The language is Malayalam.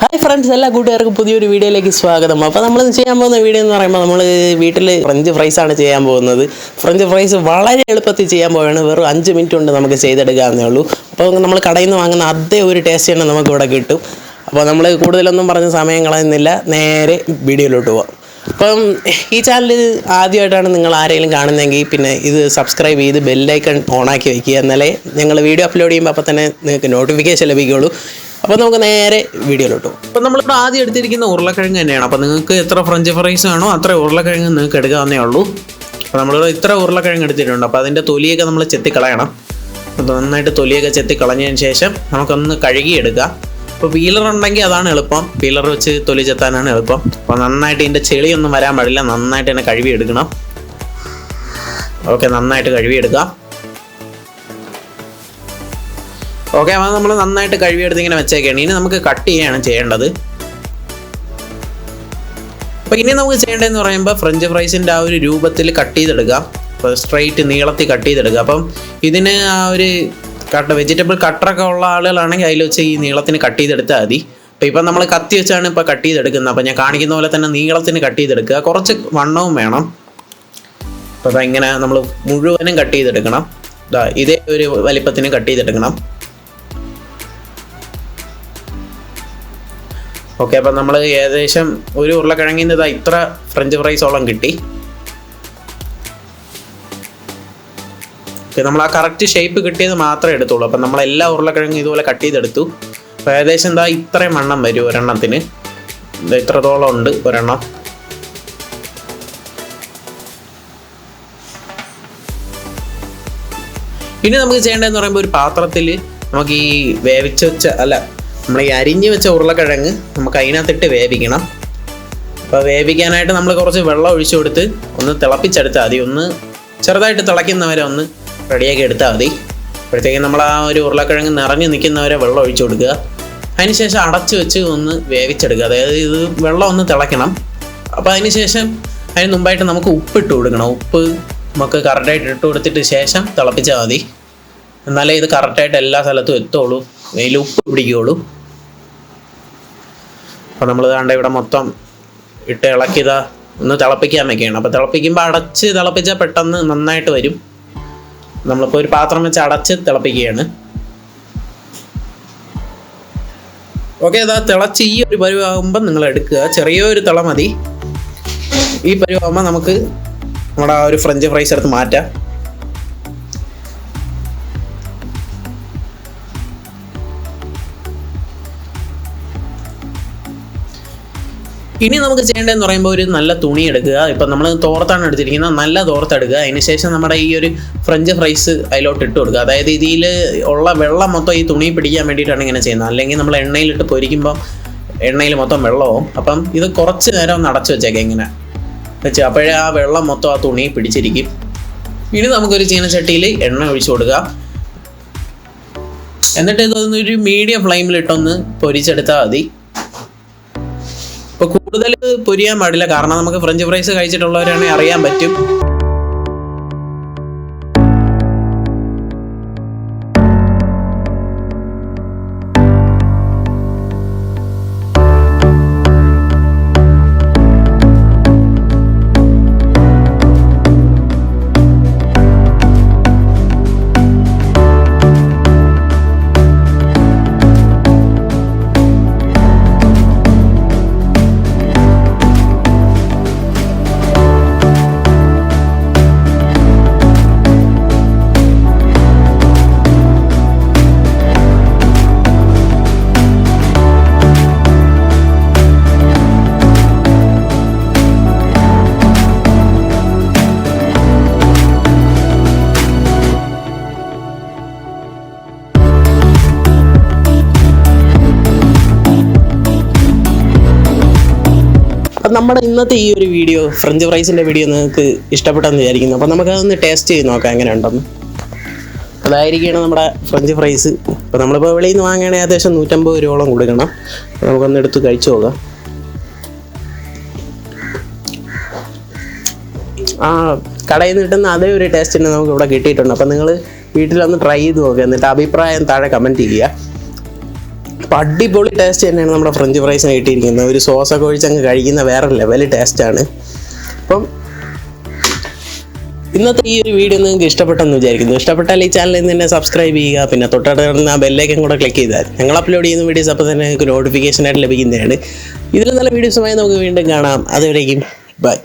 ഹായ് ഫ്രണ്ട്സ്, എല്ലാ കൂട്ടുകാർക്കും പുതിയൊരു വീഡിയോയിലേക്ക് സ്വാഗതം. അപ്പോൾ നമ്മൾ ചെയ്യാൻ പോകുന്ന വീഡിയോ എന്ന് പറയുമ്പോൾ നമ്മൾ വീട്ടിൽ ഫ്രഞ്ച് ഫ്രൈസാണ് ചെയ്യാൻ പോകുന്നത്. ഫ്രഞ്ച് ഫ്രൈസ് വളരെ എളുപ്പത്തിൽ ചെയ്യാൻ പോവുകയാണ്. വെറും 5 മിനിറ്റ് കൊണ്ട് നമുക്ക് ചെയ്തെടുക്കാവുന്നേ ഉള്ളൂ. അപ്പോൾ നമ്മൾ കടയിൽ നിന്ന് വാങ്ങുന്ന അതേ ഒരു ടേസ്റ്റ് തന്നെ നമുക്ക് ഇവിടെ കിട്ടും. അപ്പോൾ നമ്മൾ കൂടുതലൊന്നും പറഞ്ഞ് സമയം കളയുന്നില്ല, നേരെ വീഡിയോയിലോട്ട് പോകാം. അപ്പം ഈ ചാനൽ ആദ്യമായിട്ടാണ് നിങ്ങൾ ആരെങ്കിലും കാണുന്നതെങ്കിൽ പിന്നെ ഇത് സബ്സ്ക്രൈബ് ചെയ്ത് ബെല്ലൈക്കൺ ഓണാക്കി വയ്ക്കുക. എന്നാലേ ഞങ്ങൾ വീഡിയോ അപ്ലോഡ് ചെയ്യുമ്പോൾ അപ്പോൾ തന്നെ നിങ്ങൾക്ക് നോട്ടിഫിക്കേഷൻ ലഭിക്കുകയുള്ളൂ. അപ്പോൾ നമുക്ക് നേരെ വീഡിയോയിലോട്ട് പോകും. അപ്പോൾ നമ്മളിപ്പോൾ ആദ്യം എടുത്തിരിക്കുന്ന ഉരുളക്കിഴങ്ങ് തന്നെയാണ്. അപ്പോൾ നിങ്ങൾക്ക് എത്ര ഫ്രഞ്ച് ഫ്രൈസ് ആണോ അത്ര ഉരുളക്കിഴങ്ങ് നിങ്ങൾക്ക് എടുക്കാവുന്നേ ഉള്ളൂ. അപ്പോൾ നമ്മൾ ഇത്ര ഉരുളക്കിഴങ്ങ് എടുത്തിട്ടുണ്ട്. അപ്പോൾ അതിൻ്റെ തൊലിയൊക്കെ നമ്മൾ ചെത്തിക്കളയണം. അപ്പോൾ നന്നായിട്ട് തൊലിയൊക്കെ ചെത്തിക്കളഞ്ഞതിന് ശേഷം നമുക്കൊന്ന് കഴുകിയെടുക്കാം. അപ്പോൾ പീലർ ഉണ്ടെങ്കിൽ അതാണ് എളുപ്പം, പീലർ വെച്ച് തൊലി ചെത്താനാണ് എളുപ്പം. അപ്പോൾ നന്നായിട്ട് ഇതിൻ്റെ ചെളിയൊന്നും വരാൻ പാടില്ല, നന്നായിട്ട് തന്നെ കഴുകിയെടുക്കണം. ഓക്കെ, നന്നായിട്ട് കഴുകിയെടുക്കാം. ഓക്കെ, അപ്പോൾ നമ്മൾ നന്നായിട്ട് കഴുകിയെടുത്ത് ഇങ്ങനെ വെച്ചേക്കാണ്. ഇനി നമുക്ക് കട്ട് ചെയ്യാണ് ചെയ്യേണ്ടത്. അപ്പോൾ ഇനി നമുക്ക് ചെയ്യേണ്ടതെന്ന് പറയുമ്പോൾ ഫ്രഞ്ച് ഫ്രൈസിൻ്റെ ആ ഒരു രൂപത്തിൽ കട്ട് ചെയ്തെടുക്കാം. അപ്പോൾ സ്ട്രെയിറ്റ് നീളത്തിൽ കട്ട് ചെയ്തെടുക്കുക. അപ്പം ഇതിന് ആ ഒരു വെജിറ്റബിൾ കട്ടറൊക്കെ ഉള്ള ആളുകളാണെങ്കിൽ അതിൽ വെച്ച് ഈ നീളത്തിന് കട്ട് ചെയ്തെടുത്താൽ മതി. അപ്പോൾ ഇപ്പം നമ്മൾ കത്തി വെച്ചാണ് ഇപ്പോൾ കട്ട് ചെയ്തെടുക്കുന്നത്. അപ്പോൾ ഞാൻ കാണിക്കുന്ന പോലെ തന്നെ നീളത്തിന് കട്ട് ചെയ്തെടുക്കുക. കുറച്ച് വണ്ണവും വേണം. അപ്പോൾ ഇങ്ങനെ നമ്മൾ മുഴുവനും കട്ട് ചെയ്തെടുക്കണം. ഇതേ ഒരു വലിപ്പത്തിന് കട്ട് ചെയ്തെടുക്കണം. ഓക്കെ, അപ്പം നമ്മൾ ഏകദേശം ഒരു ഉരുളക്കിഴങ്ങിൻ്റെ ഇത്ര ഫ്രഞ്ച് ഫ്രൈസോളം കിട്ടി. ഓക്കെ, നമ്മൾ ആ കറക്റ്റ് ഷേപ്പ് കിട്ടിയത് മാത്രമേ എടുത്തുള്ളൂ. അപ്പം നമ്മളെല്ലാ ഉരുളക്കിഴങ്ങും ഇതുപോലെ കട്ട് ചെയ്തെടുത്തു. അപ്പോൾ ഏകദേശം ഇത്രയും വണ്ണം വരും ഒരെണ്ണത്തിന്. ഇത്രത്തോളം ഉണ്ട് ഒരെണ്ണം. ഇനി നമുക്ക് ചെയ്യേണ്ടതെന്ന് പറയുമ്പോൾ ഒരു പാത്രത്തിൽ നമുക്ക് ഈ നമ്മൾ ഈ അരിഞ്ഞ് വെച്ച ഉരുളക്കിഴങ്ങ് നമുക്ക് അതിനകത്തിട്ട് വേവിക്കണം. അപ്പോൾ വേവിക്കാനായിട്ട് നമ്മൾ കുറച്ച് വെള്ളം ഒഴിച്ചു കൊടുത്ത് ഒന്ന് തിളപ്പിച്ചെടുത്താൽ മതി. ഒന്ന് ചെറുതായിട്ട് തിളയ്ക്കുന്നവരെ ഒന്ന് റെഡിയാക്കി എടുത്താൽ മതി. അപ്പോഴത്തേക്കും നമ്മൾ ആ ഒരു ഉരുളക്കിഴങ്ങ് നിറഞ്ഞ് നിൽക്കുന്നവരെ വെള്ളം ഒഴിച്ചു കൊടുക്കുക. അതിനുശേഷം അടച്ചു വെച്ച് ഒന്ന് വേവിച്ചെടുക്കുക. അതായത് ഇത് വെള്ളം ഒന്ന് തിളയ്ക്കണം. അപ്പോൾ അതിനുശേഷം അതിന് മുമ്പായിട്ട് നമുക്ക് ഉപ്പ് ഇട്ട് കൊടുക്കണം. ഉപ്പ് നമുക്ക് കറക്റ്റായിട്ട് ഇട്ട് കൊടുത്തിട്ട് ശേഷം തിളപ്പിച്ചാൽ മതി. എന്നാലേ ഇത് കറക്റ്റായിട്ട് എല്ലാ സ്ഥലത്തും എത്തുള്ളൂ, അതിൽ ഉപ്പ് പിടിക്കുകയുള്ളൂ. അപ്പോൾ നമ്മൾ ഇവിടെ മൊത്തം ഇട്ട് ഇളക്കിയതാ ഒന്ന് തിളപ്പിക്കാൻ വെക്കുകയാണ്. അപ്പോൾ തിളപ്പിക്കുമ്പോൾ അടച്ച് തിളപ്പിച്ചാൽ പെട്ടെന്ന് നന്നായിട്ട് വരും. നമ്മളിപ്പോൾ ഒരു പാത്രം വെച്ച് അടച്ച് തിളപ്പിക്കുകയാണ്. ഓക്കെ, അതാ തിളച്ച് ഈ ഒരു പരുവാകുമ്പം നിങ്ങൾ എടുക്കുക. ചെറിയൊരു തിള മതി. ഈ പരുവാകുമ്പോൾ നമുക്ക് നമ്മുടെ ആ ഒരു ഫ്രഞ്ച് ഫ്രൈസ് എടുത്ത് മാറ്റാം. ഇനി നമുക്ക് ചെയ്യേണ്ടതെന്ന് പറയുമ്പോൾ ഒരു നല്ല തുണി എടുക്കുക. ഇപ്പം നമ്മൾ തോർത്താണ് എടുത്തിരിക്കുന്നത്, നല്ല തോർത്തെടുക്കുക. അതിനുശേഷം നമ്മുടെ ഈ ഒരു ഫ്രഞ്ച് ഫ്രൈസ് അതിലോട്ട് ഇട്ട് കൊടുക്കുക. അതായത് ഇതിൽ ഉള്ള വെള്ളം മൊത്തം ഈ തുണി പിടിക്കാൻ വേണ്ടിയിട്ടാണ് ഇങ്ങനെ ചെയ്യുന്നത്. അല്ലെങ്കിൽ നമ്മൾ എണ്ണയിലിട്ട് പൊരിക്കുമ്പോൾ എണ്ണയിൽ മൊത്തം വെള്ളമാവും. അപ്പം ഇത് കുറച്ച് നേരം ഒന്ന് അടച്ചു വെച്ചേക്കാം ഇങ്ങനെ വെച്ച്. അപ്പോഴേ ആ വെള്ളം മൊത്തം ആ തുണി പിടിച്ചിരിക്കും. ഇനി നമുക്കൊരു ചീനച്ചട്ടിയിൽ എണ്ണ ഒഴിച്ചു കൊടുക്കുക. എന്നിട്ട് ഇതൊന്നൊരു മീഡിയം ഫ്ലെയിമിലിട്ടൊന്ന് പൊരിച്ചെടുത്താൽ മതി. ഇപ്പോൾ കൂടുതൽ പൊരിയാൻ പാടില്ല, കാരണം നമുക്ക് ഫ്രഞ്ച് ഫ്രൈസ് കഴിച്ചിട്ടുള്ളവരാണെങ്കിൽ അറിയാൻ പറ്റും. നമ്മുടെ ഇന്നത്തെ ഈ ഒരു വീഡിയോ, ഫ്രഞ്ച് ഫ്രൈസിൻ്റെ വീഡിയോ നിങ്ങൾക്ക് ഇഷ്ടപ്പെട്ടെന്ന് വിചാരിക്കുന്നു. അപ്പോൾ നമുക്കതൊന്ന് ടേസ്റ്റ് ചെയ്ത് നോക്കാം എങ്ങനെ ഉണ്ടെന്ന്. അതായിരിക്കണം നമ്മുടെ ഫ്രഞ്ച് ഫ്രൈസ്. അപ്പോൾ നമ്മളിപ്പോൾ വെളിയിൽ നിന്ന് വാങ്ങുകയാണെങ്കിൽ ഏകദേശം 150 രൂപയോളം കൊടുക്കണം. നമുക്കൊന്ന് എടുത്ത് കഴിച്ചു നോക്കാം. കടയിൽ നിന്ന് കിട്ടുന്ന അതേ ഒരു ടേസ്റ്റ് തന്നെ നമുക്ക് ഇവിടെ കിട്ടിയിട്ടുണ്ട്. അപ്പോൾ നിങ്ങൾ വീട്ടിലൊന്ന് ട്രൈ ചെയ്ത് നോക്കുക. എന്നിട്ട് അഭിപ്രായം താഴെ കമൻറ്റ് ചെയ്യുക. അപ്പോൾ അടിപൊളി ടേസ്റ്റ് തന്നെയാണ് നമ്മുടെ ഫ്രഞ്ച് ഫ്രൈസിന് കിട്ടിയിരിക്കുന്നത്. ഒരു സോസൊക്കെ ഒഴിച്ചങ്ങ് കഴിക്കുന്ന വേറെ ലെവൽ ടേസ്റ്റാണ്. അപ്പം ഇന്നത്തെ ഈ ഒരു വീഡിയോ നിങ്ങൾക്ക് ഇഷ്ടപ്പെട്ടെന്ന് വിചാരിക്കുന്നു. ഇഷ്ടപ്പെട്ടാൽ ഈ ചാനലിൽ നിന്ന് തന്നെ സബ്സ്ക്രൈബ് ചെയ്യുക. പിന്നെ തൊട്ടടുത്ത് ആ ബെല്ലേക്കും കൂടെ ക്ലിക്ക് ചെയ്താൽ ഞങ്ങൾ അപ്ലോഡ് ചെയ്യുന്ന വീഡിയോസ് അപ്പോൾ തന്നെ നിങ്ങൾക്ക് നോട്ടിഫിക്കേഷനായിട്ട് ലഭിക്കുന്നതാണ്. ഇതിൽ നല്ല വീഡിയോസുമായി നമുക്ക് വീണ്ടും കാണാം. അതുവരേക്കും ബൈ.